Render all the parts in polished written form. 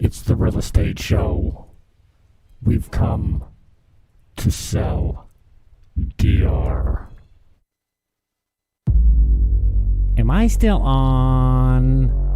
It's the real estate show. We've come to sell DR. Am I still on?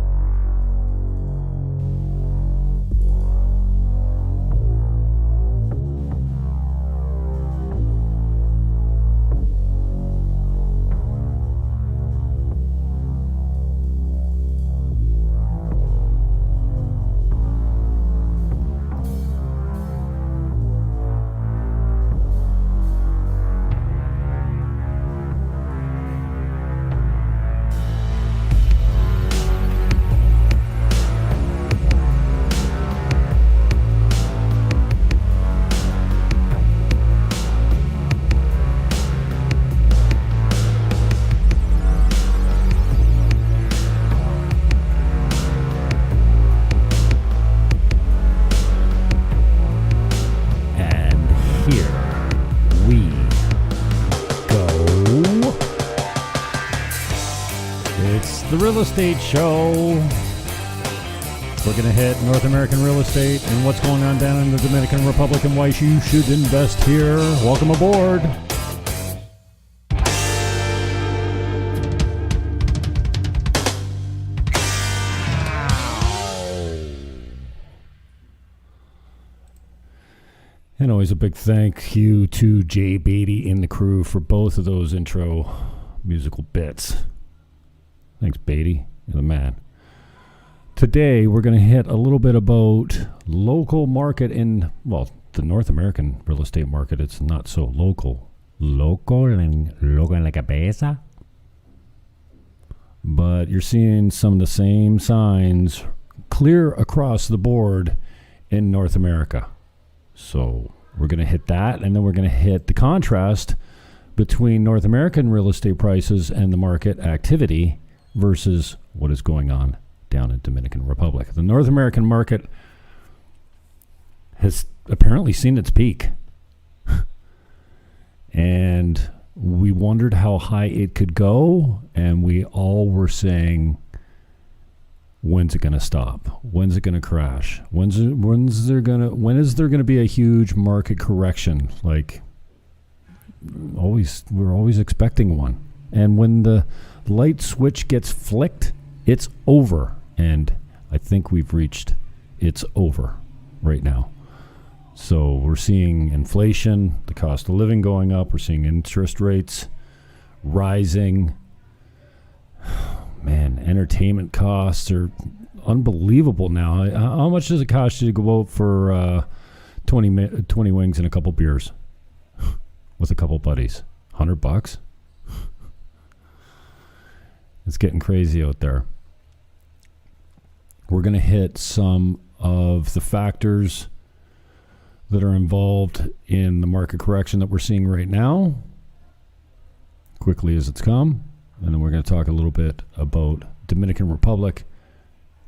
Real estate show. We're going to hit North American real estate and what's going on down in the Dominican Republic and why you should invest here. Welcome aboard. And always a big thank you to Jay Beatty and the crew for both of those intro musical bits. Thanks, Beatty. You're the man. Today, we're going to hit a little bit about local market in, well, the North American real estate market. It's not so local. Local en la cabeza. But you're seeing some of the same signs clear across the board in North America. So we're going to hit that, and then we're going to hit the contrast between North American real estate prices and the market activity versus what is going on down in Dominican Republic. The North American market has apparently seen its peak. And we wondered how high it could go, and we all were saying, when's it going to stop? When's it going to crash? When is there going to be a huge market correction? Like we're always expecting one. And when the light switch gets flicked, it's over. And I think we've reached it's over right now. So we're seeing inflation, the cost of living going up. We're seeing interest rates rising. Man, entertainment costs are unbelievable now. How much does it cost you to go out for 20 wings and a couple beers with a couple buddies? $100? It's getting crazy out there. We're going to hit some of the factors that are involved in the market correction that we're seeing right now, quickly as it's come. And then we're going to talk a little bit about Dominican Republic,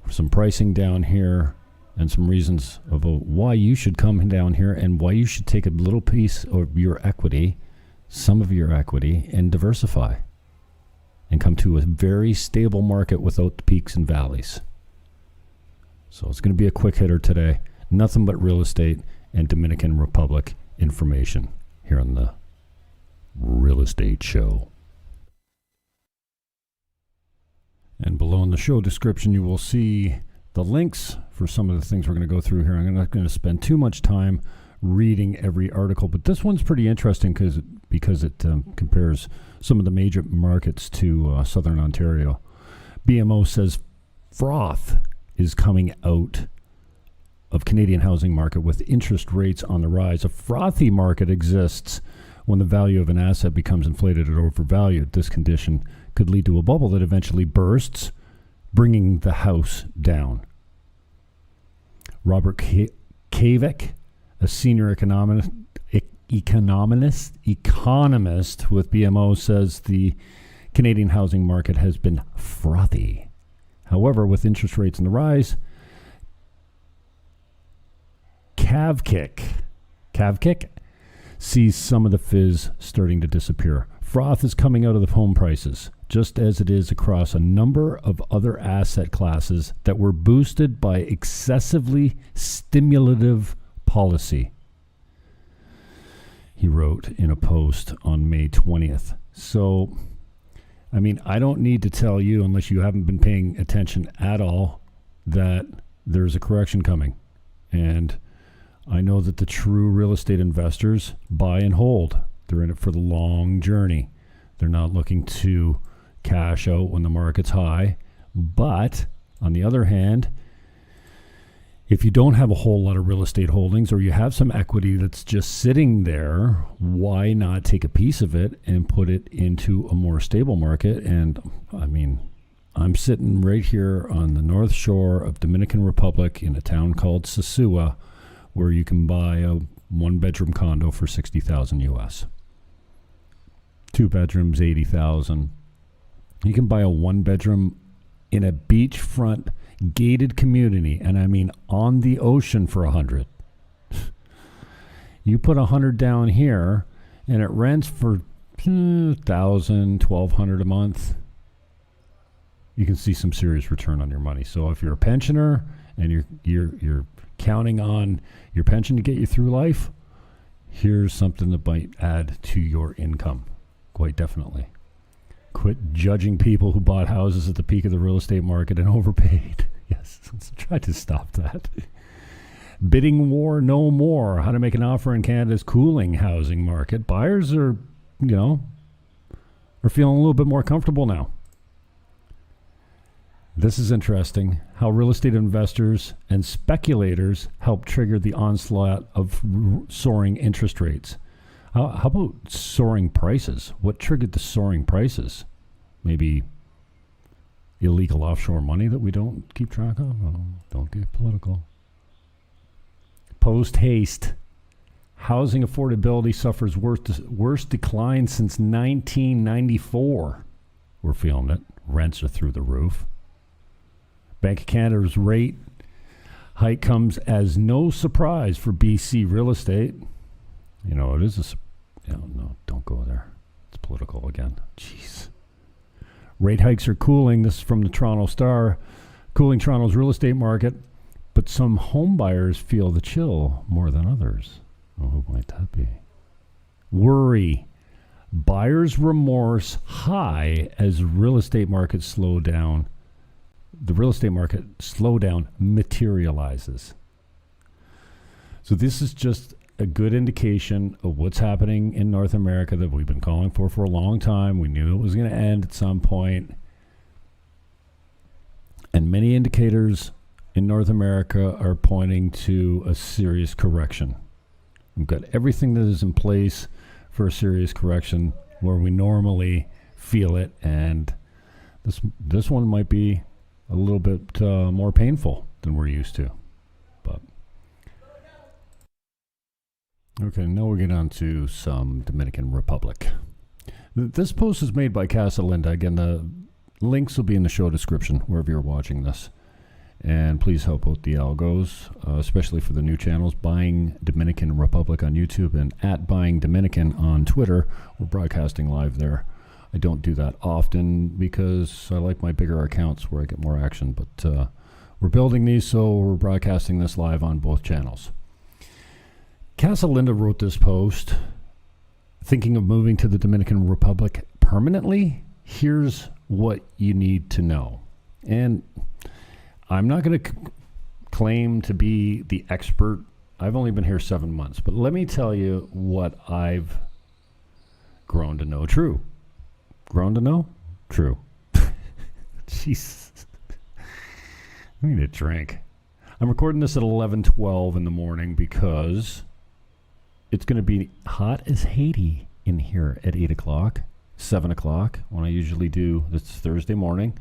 some pricing down here, and some reasons about why you should come down here and why you should take a little piece of your equity, some of your equity, and diversify. And come to a very stable market without the peaks and valleys. So it's going to be a quick hitter today. Nothing but real estate and Dominican Republic information here on the Real Estate Show. And below in the show description, you will see the links for some of the things we're going to go through here. I'm not going to spend too much time reading every article, but this one's pretty interesting because it compares some of the major markets to Southern Ontario. BMO says froth is coming out of Canadian housing market with interest rates on the rise. A frothy market exists when the value of an asset becomes inflated or overvalued. This condition could lead to a bubble that eventually bursts, bringing the house down. Robert Kavik, a senior economist with BMO, says the Canadian housing market has been frothy. However, with interest rates on the rise, Kavik sees some of the fizz starting to disappear. froth is coming out of the home prices, just as it is across a number of other asset classes that were boosted by excessively stimulative policy, he wrote in a post on May 20th. So, I mean, I don't need to tell you, unless you haven't been paying attention at all, that there's a correction coming. And I know that the true real estate investors buy and hold. They're in it for the long journey. They're not looking to cash out when the market's high. But on the other hand, if you don't have a whole lot of real estate holdings, or you have some equity that's just sitting there, why not take a piece of it and put it into a more stable market? And I mean, I'm sitting right here on the north shore of Dominican Republic in a town called Sosúa, where you can buy a one-bedroom condo for $60,000 US. 2 bedrooms, $80,000. You can buy a one-bedroom in a beachfront gated community, and I mean on the ocean, for $100. You put $100 down here, and it rents for $1,000, $1,200 a month. You can see some serious return on your money. So if you're a pensioner and you're counting on your pension to get you through life, here's something that might add to your income, quite definitely. Quit judging people who bought houses at the peak of the real estate market and overpaid. Yes, let's try to stop that. Bidding war no more. How to make an offer in Canada's cooling housing market. Buyers are feeling a little bit more comfortable now. This is interesting. How real estate investors and speculators help trigger the onslaught of soaring interest rates. How about soaring prices? What triggered the soaring prices? Maybe illegal offshore money that we don't keep track of? Oh, don't get political. Post haste. Housing affordability suffers worst decline since 1994. We're feeling it. Rents are through the roof. Bank of Canada's rate hike comes as no surprise for BC real estate. It is no, don't go there. It's political again. Jeez. Rate hikes are cooling. This is from the Toronto Star. Cooling Toronto's real estate market, but some home buyers feel the chill more than others. Oh, who might that be? Worry. Buyer's remorse high as real estate markets slow down. The real estate market slowdown materializes. So this is just a good indication of what's happening in North America that we've been calling for a long time. We knew it was going to end at some point. And many indicators in North America are pointing to a serious correction. We've got everything that is in place for a serious correction where we normally feel it, and this one might be a little bit more painful than we're used to. But okay, now we get on to some Dominican Republic. This post is made by Casa Linda. Again, the links will be in the show description wherever you're watching this. And please help out the algos, especially for the new channels, Buying Dominican Republic on YouTube and at Buying Dominican on Twitter. We're broadcasting live there. I don't do that often because I like my bigger accounts where I get more action. But we're building these, so we're broadcasting this live on both channels. Casa Linda wrote this post, thinking of moving to the Dominican Republic permanently. Here's what you need to know. And I'm not going to claim to be the expert. I've only been here 7 months, but let me tell you what I've grown to know true. Grown to know? True. Jesus. I need a drink. I'm recording this at 11:12 in the morning because it's going to be hot as Haiti in here at 8 o'clock, 7 o'clock, when I usually do, it's Thursday morning,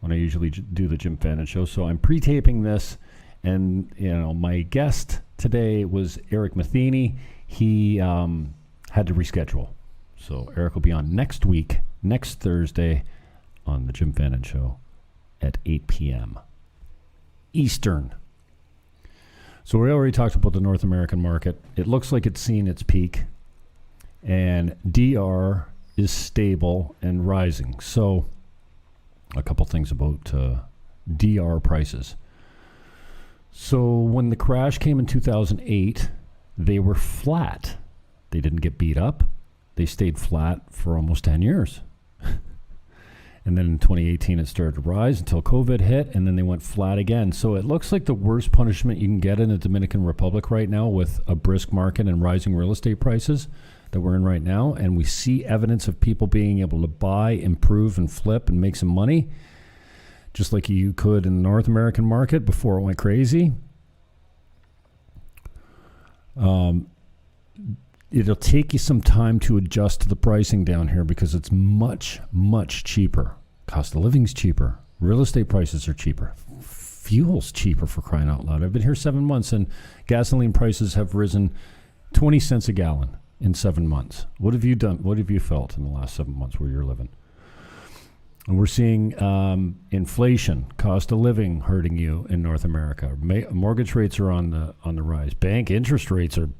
when I usually do the Jim Fannin show. So I'm pre-taping this, and my guest today was Eric Matheny. He had to reschedule. So Eric will be on next week, next Thursday, on the Jim Fannin show at 8 p.m. Eastern. So we already talked about the North American market. It looks like it's seen its peak. And DR is stable and rising. So a couple things about DR prices. So when the crash came in 2008, they were flat. They didn't get beat up. They stayed flat for almost 10 years. And then in 2018, it started to rise until COVID hit, and then they went flat again. So it looks like the worst punishment you can get in the Dominican Republic right now with a brisk market and rising real estate prices that we're in right now. And we see evidence of people being able to buy, improve, and flip and make some money, just like you could in the North American market before it went crazy. It'll take you some time to adjust to the pricing down here because it's much, much cheaper. Cost of living's cheaper. Real estate prices are cheaper. Fuel's cheaper, for crying out loud. I've been here 7 months and gasoline prices have risen 20 cents a gallon in 7 months. What have you done? What have you felt in the last 7 months where you're living? And we're seeing inflation, cost of living hurting you in North America. Mortgage rates are on the rise. Bank interest rates are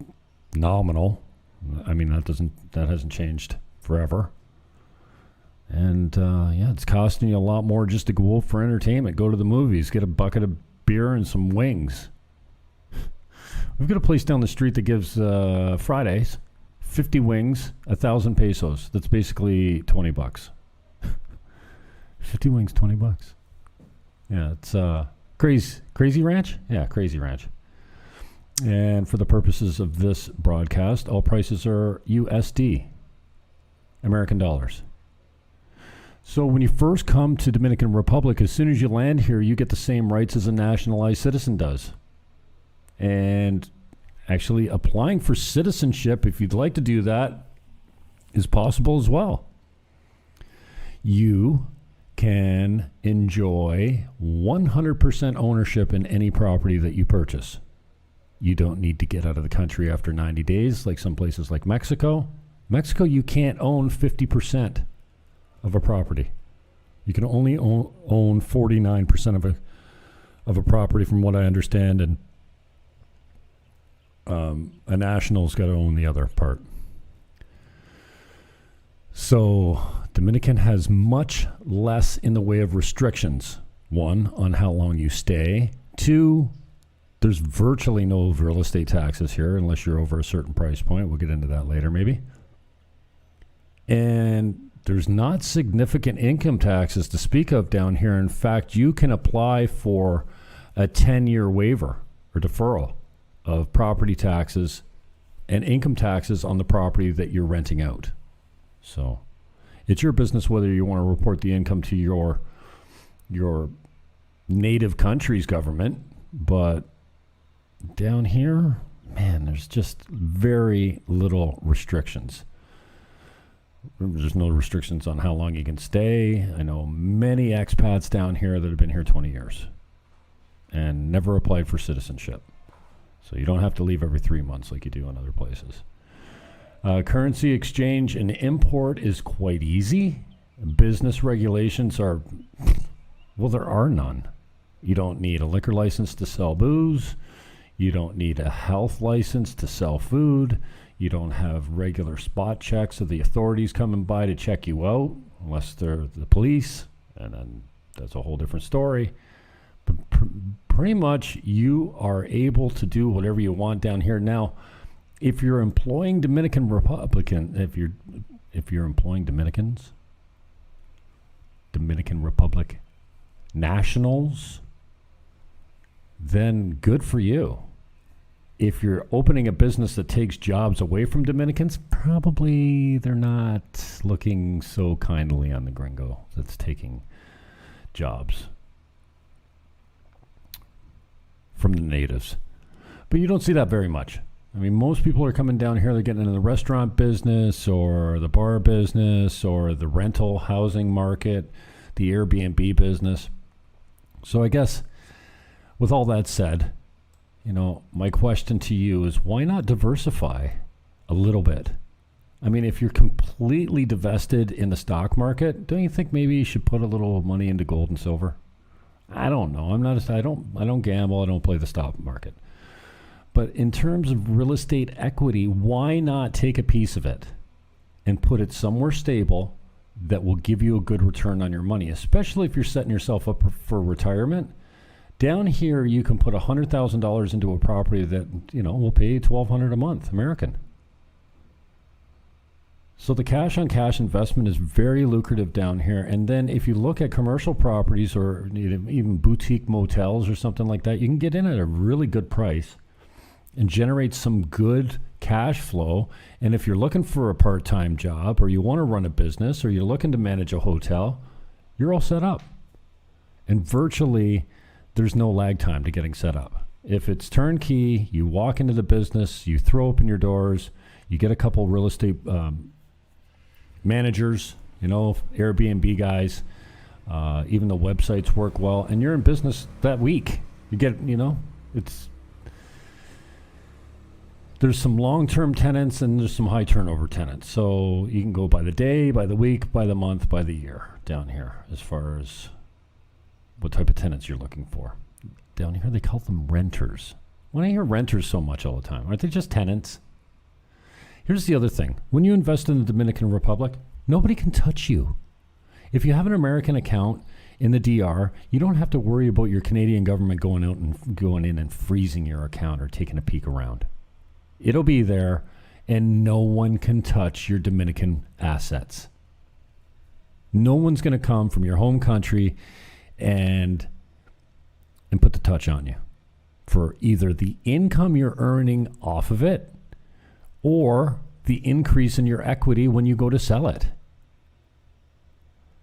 nominal. I mean, that hasn't changed forever. And it's costing you a lot more just to go for entertainment, go to the movies, get a bucket of beer and some wings. We've got a place down the street that gives Fridays 50 wings, 1,000 pesos. That's basically $20. 50 wings, $20. Yeah, it's Crazy Ranch? Yeah, Crazy Ranch. And for the purposes of this broadcast, all prices are USD, American dollars. So when you first come to Dominican Republic, as soon as you land here, you get the same rights as a nationalized citizen does. And actually applying for citizenship, if you'd like to do that, is possible as well. You can enjoy 100% ownership in any property that you purchase. You don't need to get out of the country after 90 days, like some places like Mexico. Mexico, you can't own 50% of a property. You can only own 49% of a property, from what I understand, and a national's got to own the other part. So Dominican has much less in the way of restrictions. One, on how long you stay. Two, there's virtually no real estate taxes here unless you're over a certain price point. We'll get into that later maybe. And there's not significant income taxes to speak of down here. In fact, you can apply for a 10-year waiver or deferral of property taxes and income taxes on the property that you're renting out. So it's your business whether you want to report the income to your native country's government, but down here, man, there's just very little restrictions. There's no restrictions on how long you can stay. I know many expats down here that have been here 20 years and never applied for citizenship. So you don't have to leave every 3 months like you do in other places. Currency exchange and import is quite easy. Business regulations are, well, there are none. You don't need a liquor license to sell booze. You don't need a health license to sell food. You don't have regular spot checks of the authorities coming by to check you out, unless they're the police, and then that's a whole different story. But pretty much you are able to do whatever you want down here. Now, if you're employing Dominican Republican, if you're employing Dominicans, Dominican Republic nationals, then good for you. If you're opening a business that takes jobs away from Dominicans, probably they're not looking so kindly on the gringo that's taking jobs from the natives. But you don't see that very much. I mean, most people are coming down here, they're getting into the restaurant business or the bar business or the rental housing market, the Airbnb business. So I guess with all that said, you know, my question to you is, why not diversify a little bit? I mean, if you're completely divested in the stock market, don't you think maybe you should put a little money into gold and silver? I don't know. I don't gamble. I don't play the stock market. But in terms of real estate equity, why not take a piece of it and put it somewhere stable that will give you a good return on your money, especially if you're setting yourself up for retirement. Down here, you can put $100,000 into a property that, will pay $1,200 a month, American. So the cash on cash investment is very lucrative down here. And then if you look at commercial properties or even boutique motels or something like that, you can get in at a really good price and generate some good cash flow. And if you're looking for a part-time job, or you want to run a business, or you're looking to manage a hotel, you're all set up. And virtually, there's no lag time to getting set up. If it's turnkey, you walk into the business, you throw open your doors, you get a couple real estate managers, Airbnb guys, even the websites work well, and you're in business that week. You get, there's some long-term tenants and there's some high turnover tenants. So you can go by the day, by the week, by the month, by the year down here as far as what type of tenants you're looking for. Down here, they call them renters. When I hear renters so much all the time, aren't they just tenants? Here's the other thing. When you invest in the Dominican Republic, nobody can touch you. If you have an American account in the DR, you don't have to worry about your Canadian government going in and freezing your account or taking a peek around. It'll be there, and no one can touch your Dominican assets. No one's going to come from your home country and put the touch on you for either the income you're earning off of it or the increase in your equity when you go to sell it.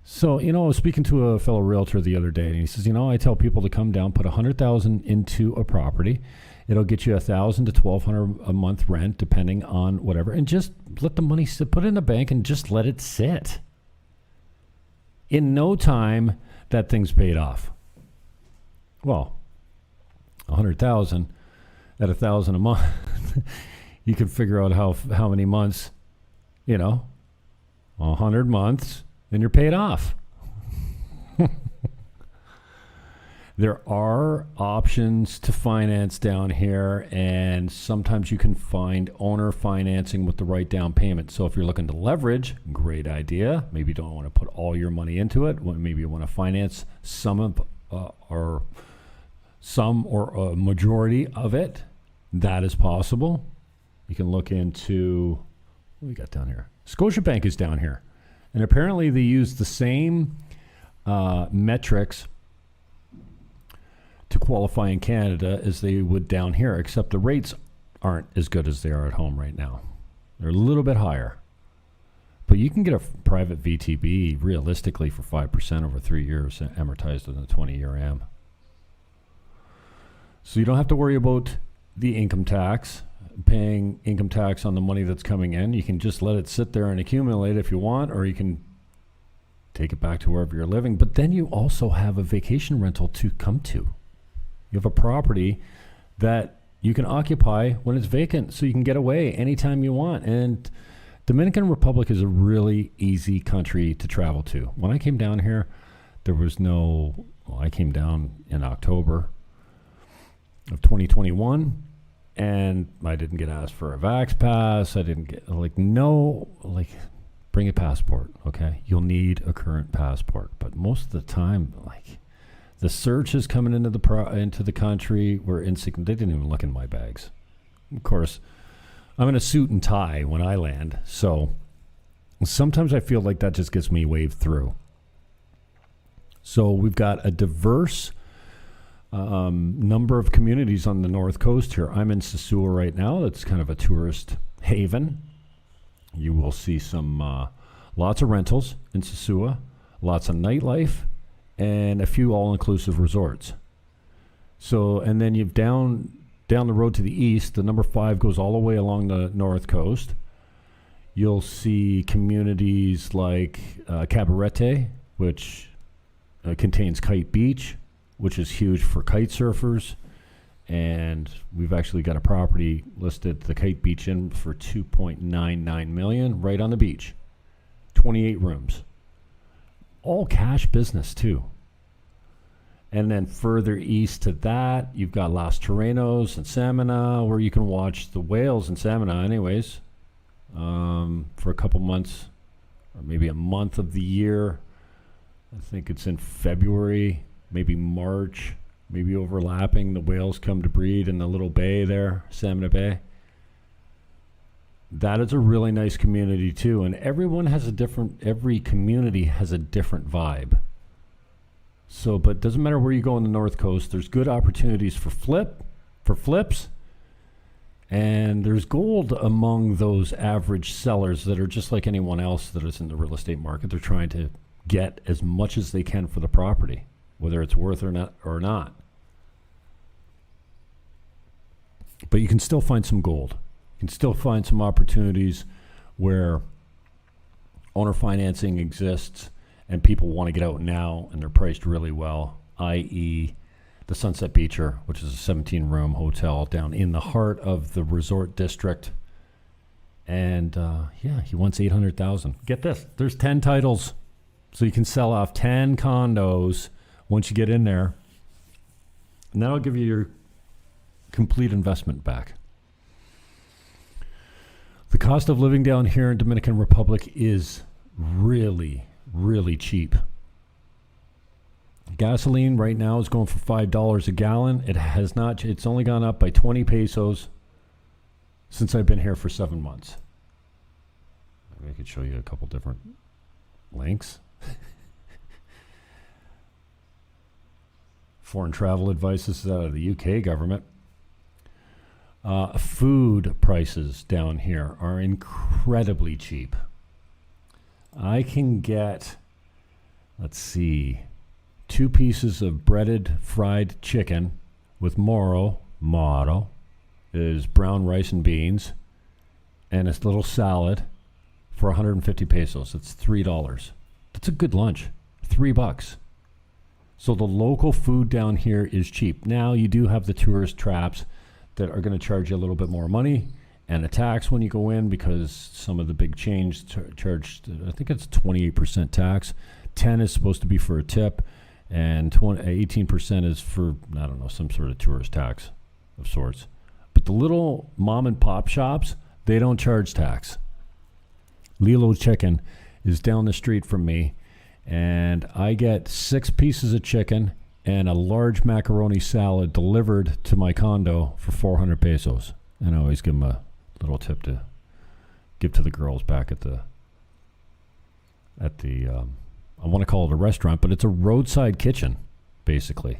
So, I was speaking to a fellow realtor the other day, and he says, I tell people to come down, put $100,000 into a property. It'll get you $1,000 to $1,200 a month rent, depending on whatever, and just let the money sit, put it in the bank, and just let it sit. In no time, that thing's paid off. Well, $100,000 at $1,000 a month, you can figure out how many months, 100 months, and you're paid off. There are options to finance down here, and sometimes you can find owner financing with the right down payment. So if you're looking to leverage, great idea. Maybe you don't want to put all your money into it. Maybe you want to finance some or a majority of it. That is possible. You can look into, what do we got down here? Scotiabank is down here. And apparently they use the same metrics to qualify in Canada as they would down here, except the rates aren't as good as they are at home right now. They're a little bit higher. But you can get a private VTB realistically for 5% over 3 years, amortized in a 20-year AM. So you don't have to worry about the income tax, paying income tax on the money that's coming in. You can just let it sit there and accumulate if you want, or you can take it back to wherever you're living. But then you also have a vacation rental to come to. You have a property that you can occupy when it's vacant, so you can get away anytime you want. And Dominican Republic is a really easy country to travel to. When I came down here, I came down in October of 2021, and I didn't get asked for a Vax pass. I didn't get, bring a passport, okay? You'll need a current passport. But most of the time, the searches coming into the country were insignificant. They didn't even look in my bags. Of course, I'm in a suit and tie when I land, so sometimes I feel like that just gets me waved through. So we've got a diverse number of communities on the North Coast here. I'm in Sosúa right now. That's kind of a tourist haven. You will see some lots of rentals in Sosúa, lots of nightlife, and a few all-inclusive resorts. So, and then you've down the road to the east, the number 5 goes all the way along the North Coast. You'll see communities like Cabarete, which contains Kite Beach, which is huge for kite surfers. And we've actually got a property listed, the Kite Beach Inn, for $2.99 million right on the beach. 28 rooms. All cash business too. And then further east to that, you've got Los Terrenos and Samana, where you can watch the whales in Samana anyways. for a couple months, or maybe a month of the year. I think it's in February, maybe March, maybe overlapping. The whales come to breed in the little bay there, Salmon Bay. That is a really nice community too, and every community has a different vibe. So, but it doesn't matter where you go on the North Coast, there's good opportunities for flips, and there's gold among those average sellers that are just like anyone else that is in the real estate market. They're trying to get as much as they can for the property, whether it's worth or not. But you can still find some gold. You can still find some opportunities where owner financing exists and people want to get out now and they're priced really well, i.e. the Sunset Beacher, which is a 17-room hotel down in the heart of the resort district. And he wants $800,000. Get this, there's 10 titles. So you can sell off 10 condos once you get in there. And that'll give you your complete investment back. The cost of living down here in Dominican Republic is really, really cheap. Gasoline right now is going for $5 a gallon. It's only gone up by 20 pesos since I've been here for 7 months. Maybe I could show you a couple different links. Foreign travel advice. This is out of the UK government. Food prices down here are incredibly cheap. I can get, 2 pieces of breaded fried chicken with moro is brown rice and beans, and a little salad for 150 pesos. That's $3. That's a good lunch. $3. So the local food down here is cheap. Now you do have the tourist traps that are going to charge you a little bit more money and a tax when you go in, because some of the big chains charged, I think it's 28% tax. 10 is supposed to be for a tip, and 18% is for, I don't know, some sort of tourist tax of sorts. But the little mom and pop shops, they don't charge tax. Lilo Chicken is down the street from me, and I get 6 pieces of chicken and a large macaroni salad delivered to my condo for 400 pesos. And I always give them a little tip to give to the girls back at the I want to call it a restaurant, but it's a roadside kitchen, basically.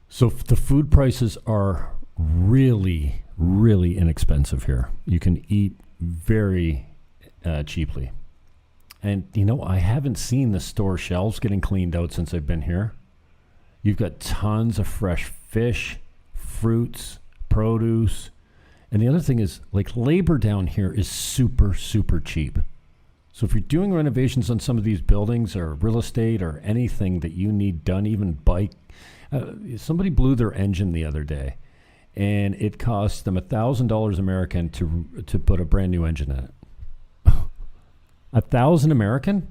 So the food prices are really, really inexpensive here. You can eat very cheaply. And, I haven't seen the store shelves getting cleaned out since I've been here. You've got tons of fresh fish, fruits, produce. And the other thing is, labor down here is super, super cheap. So if you're doing renovations on some of these buildings or real estate or anything that you need done, even bike, somebody blew their engine the other day, and it cost them $1,000 American to put a brand new engine in it. $1,000 American?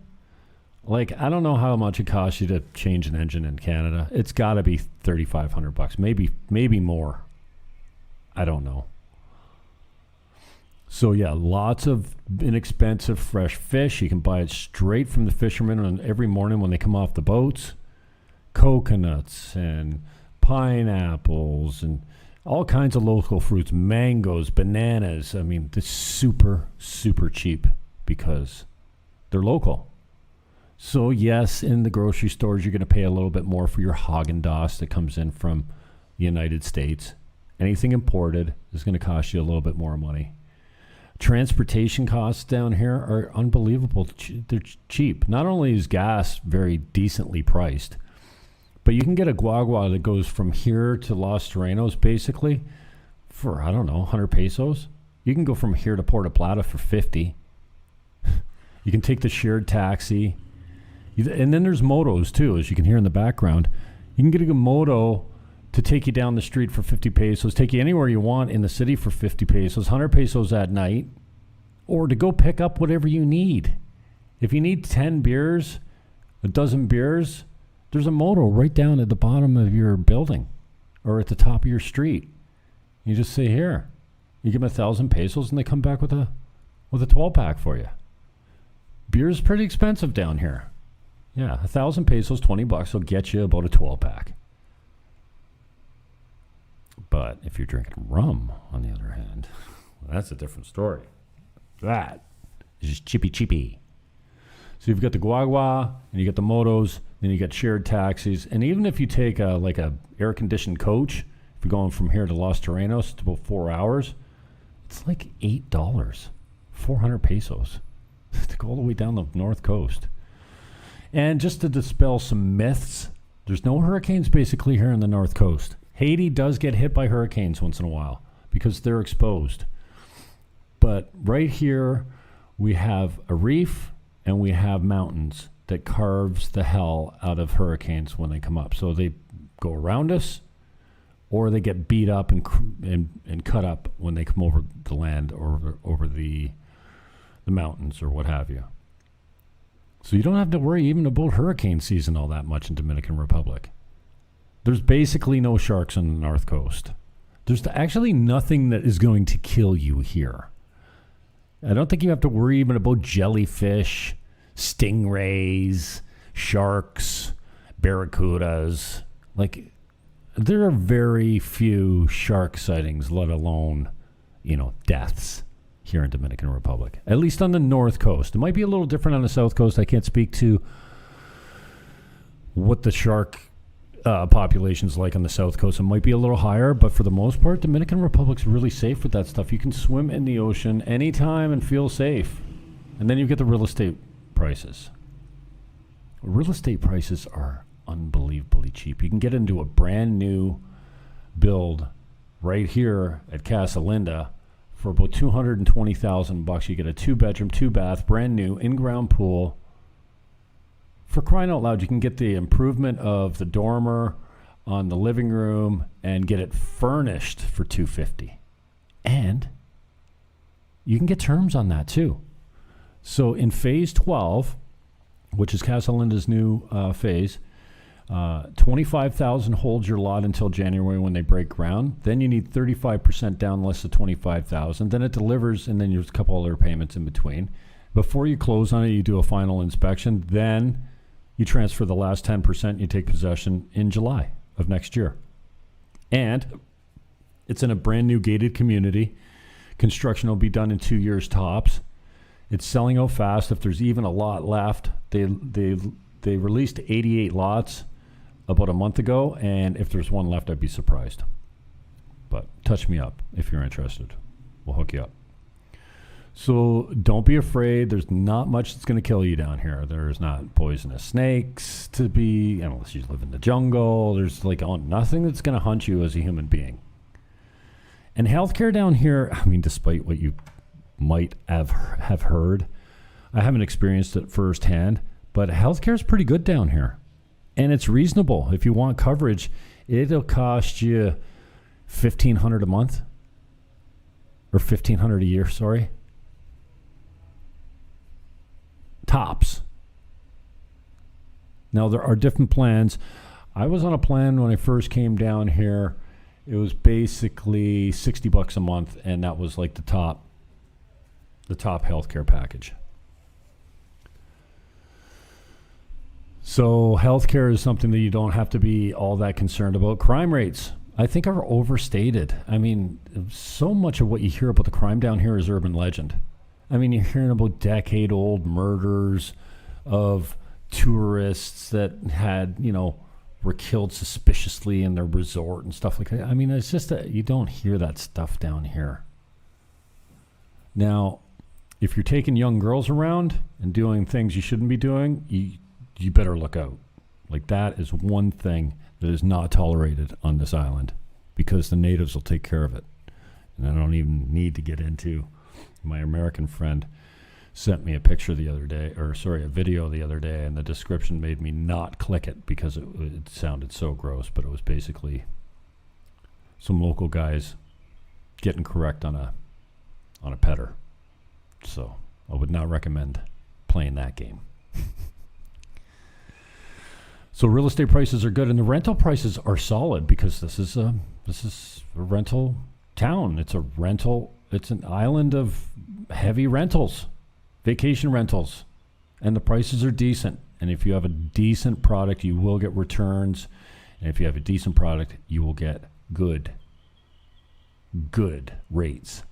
I don't know how much it costs you to change an engine in Canada. It's got to be $3,500, maybe more. I don't know. So yeah, lots of inexpensive fresh fish. You can buy it straight from the fishermen every morning when they come off the boats. Coconuts and pineapples and all kinds of local fruits, mangoes, bananas. I mean, it's super, super cheap because they're local. So yes, in the grocery stores, you're going to pay a little bit more for your Haagen-Dazs that comes in from the United States. Anything imported is going to cost you a little bit more money. Transportation costs down here are unbelievable. They're cheap. Not only is gas very decently priced, but you can get a guagua that goes from here to Los Terrenos basically for, 100 pesos. You can go from here to Puerto Plata for 50. You can take the shared taxi. And then there's motos too, as you can hear in the background. You can get a moto to take you down the street for 50 pesos, take you anywhere you want in the city for 50 pesos, 100 pesos at night, or to go pick up whatever you need. If you need 10 beers, a dozen beers, there's a moto right down at the bottom of your building or at the top of your street. You just say, here, You give them 1,000 pesos and they come back with a 12-pack for you. Beer is pretty expensive down here. Yeah, 1,000 pesos, $20 will get you about a 12-pack. But if you're drinking rum, on the other hand, well, that's a different story. That is just chippy. So you've got the guagua, and you got the motos, and you got shared taxis. And even if you take a air-conditioned coach, if you're going from here to Los Terrenos, it's about 4 hours, it's like $8, 400 pesos to go all the way down the north coast. And just to dispel some myths, there's no hurricanes basically here on the north coast. Haiti does get hit by hurricanes once in a while because they're exposed. But right here, we have a reef and we have mountains that carves the hell out of hurricanes when they come up. So they go around us, or they get beat up and cut up when they come over the land or over the mountains or what have you. So you don't have to worry even about hurricane season all that much in Dominican Republic. There's basically no sharks on the north coast. There's actually nothing that is going to kill you here. I don't think you have to worry even about jellyfish, stingrays, sharks, barracudas. Like, there are very few shark sightings, let alone, deaths here in Dominican Republic. At least on the north coast. It might be a little different on the south coast. I can't speak to what the shark population's like on the south coast. It might be a little higher, but for the most part, Dominican Republic's really safe with that stuff. You can swim in the ocean anytime and feel safe. And then you get the real estate prices. Real estate prices are unbelievably cheap. You can get into a brand new build right here at Casa Linda for about $220,000. You get a 2-bedroom, 2-bath, brand new in-ground pool. For crying out loud, you can get the improvement of the dormer on the living room and get it furnished for $250,000. And you can get terms on that too. So in phase 12, which is Casa Linda's new phase, $25,000 holds your lot until January when they break ground. Then you need 35% down less than $25,000. Then it delivers, and then there's a couple other payments in between. Before you close on it, you do a final inspection. Then you transfer the last 10%. You take possession in July of next year. And it's in a brand new gated community. Construction will be done in 2 years tops. It's selling out fast. If there's even a lot left, they released 88 lots about a month ago, and if there's one left, I'd be surprised. But touch me up if you're interested. We'll hook you up. So don't be afraid. There's not much that's going to kill you down here. There's not poisonous snakes to be, unless you live in the jungle. There's nothing that's going to hunt you as a human being. And healthcare down here, despite what you might have heard, I haven't experienced it firsthand, but healthcare is pretty good down here. And it's reasonable. If you want coverage, it'll cost you $1,500 a month. Or $1,500 a year, sorry. Tops. Now, there are different plans. I was on a plan when I first came down here. It was basically $60 a month, and that was like the top healthcare package. So healthcare is something that you don't have to be all that concerned about. Crime rates, I think, are overstated. So much of what you hear about the crime down here is urban legend. You're hearing about decade-old murders of tourists that had, were killed suspiciously in their resort and stuff like that. It's just that you don't hear that stuff down here. Now, if you're taking young girls around and doing things you shouldn't be doing, you better look out. That is one thing that is not tolerated on this island, because the natives will take care of it. And I don't even need to get into, my American friend sent me a picture the other day, a video the other day, and the description made me not click it because it sounded so gross, but it was basically some local guys getting correct on a petter. So I would not recommend playing that game. So real estate prices are good, and the rental prices are solid because this is a rental town. It's a rental it's an island of heavy rentals, vacation rentals, and the prices are decent. And if you have a decent product, you will get returns. And if you have a decent product, you will get good rates.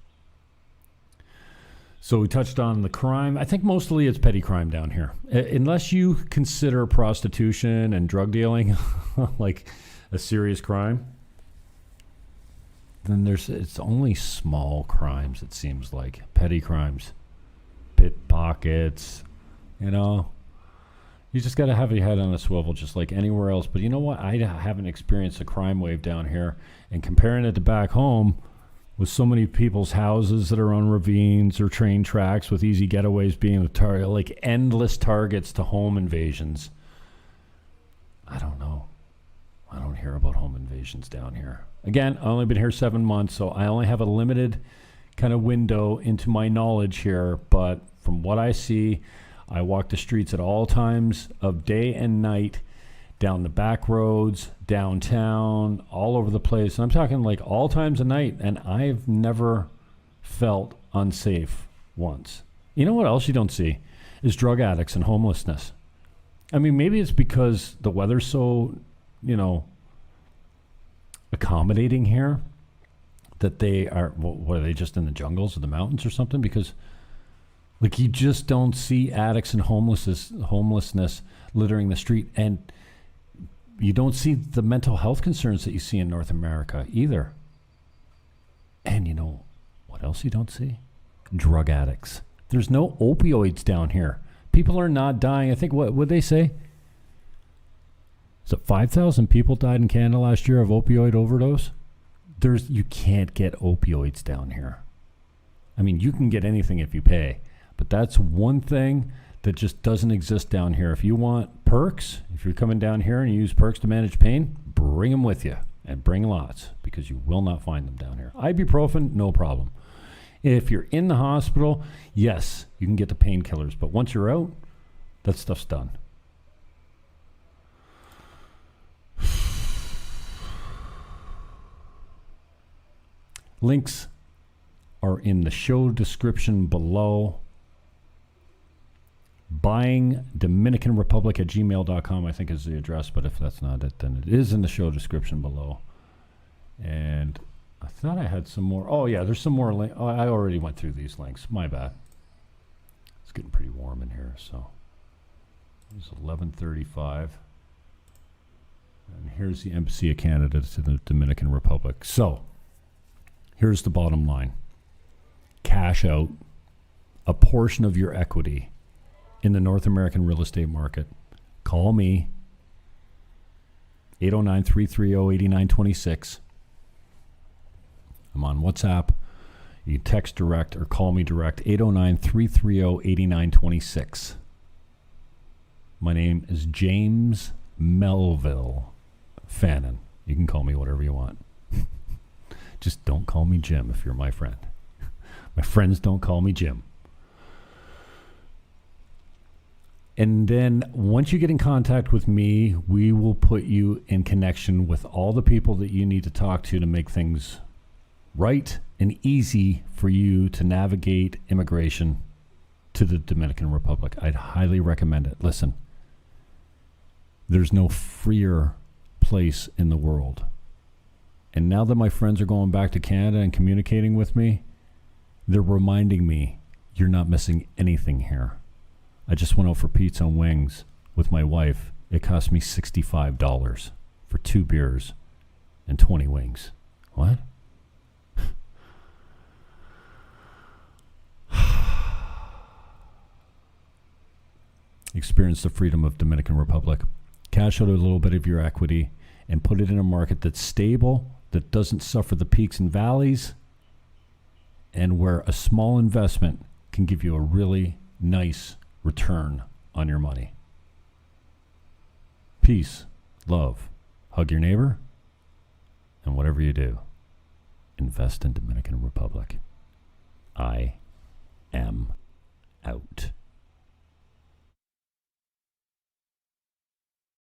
So we touched on the crime. I think mostly it's petty crime down here. Unless you consider prostitution and drug dealing like a serious crime, then it's only small crimes, it seems like. Petty crimes, pickpockets, you know. You just got to have your head on a swivel just like anywhere else. But you know what? I haven't experienced a crime wave down here. And comparing it to back home, with so many people's houses that are on ravines or train tracks, with easy getaways being the target, like endless targets to home invasions. I don't know. I don't hear about home invasions down here. Again, I've only been here 7 months, so I only have a limited kind of window into my knowledge here. But from what I see, I walk the streets at all times of day and night, down the back roads, downtown, all over the place. And I'm talking like all times of night, and I've never felt unsafe once. You know what else you don't see is drug addicts and homelessness. I mean, maybe it's because the weather's so, accommodating here that they are, what are they, just in the jungles or the mountains or something? Because like you just don't see addicts and homelessness littering the street. And you don't see the mental health concerns that you see in North America either. And you know what else you don't see? Drug addicts. There's no opioids down here. People are not dying. I think, what would they say? So 5,000 people died in Canada last year of opioid overdose. You can't get opioids down here. I mean, you can get anything if you pay. But that's one thing that just doesn't exist down here. If you want perks, if you're coming down here and you use perks to manage pain, bring them with you, and bring lots, because you will not find them down here. Ibuprofen, no problem. If you're in the hospital, yes, you can get the painkillers, but once you're out, that stuff's done. Links are in the show description below. BuyingDominicanRepublic at gmail.com, I think, is the address, but if that's not it, then it is in the show description below. And I thought I had some more. Oh, yeah, there's some more links. Oh, I already went through these links. My bad. It's getting pretty warm in here, so. It's 11:35. And here's the Embassy of Canada to the Dominican Republic. So, here's the bottom line. Cash out a portion of your equity in the North American real estate market. Call me, 809-330-8926. I'm on WhatsApp. You can text direct or call me direct, 809-330-8926. My name is James Melville Fannin. You can call me whatever you want. Just don't call me Jim if you're my friend. My friends don't call me Jim. And then once you get in contact with me, we will put you in connection with all the people that you need to talk to make things right and easy for you to navigate immigration to the Dominican Republic. I'd highly recommend it. Listen, there's no freer place in the world. And now that my friends are going back to Canada and communicating with me, they're reminding me, you're not missing anything here. I just went out for pizza and wings with my wife. It cost me $65 for 2 beers and 20 wings. What? Experience the freedom of Dominican Republic. Cash out a little bit of your equity and put it in a market that's stable, that doesn't suffer the peaks and valleys, and where a small investment can give you a really nice return on your money. Peace, love, hug your neighbor, and whatever you do, invest in Dominican Republic. I am out.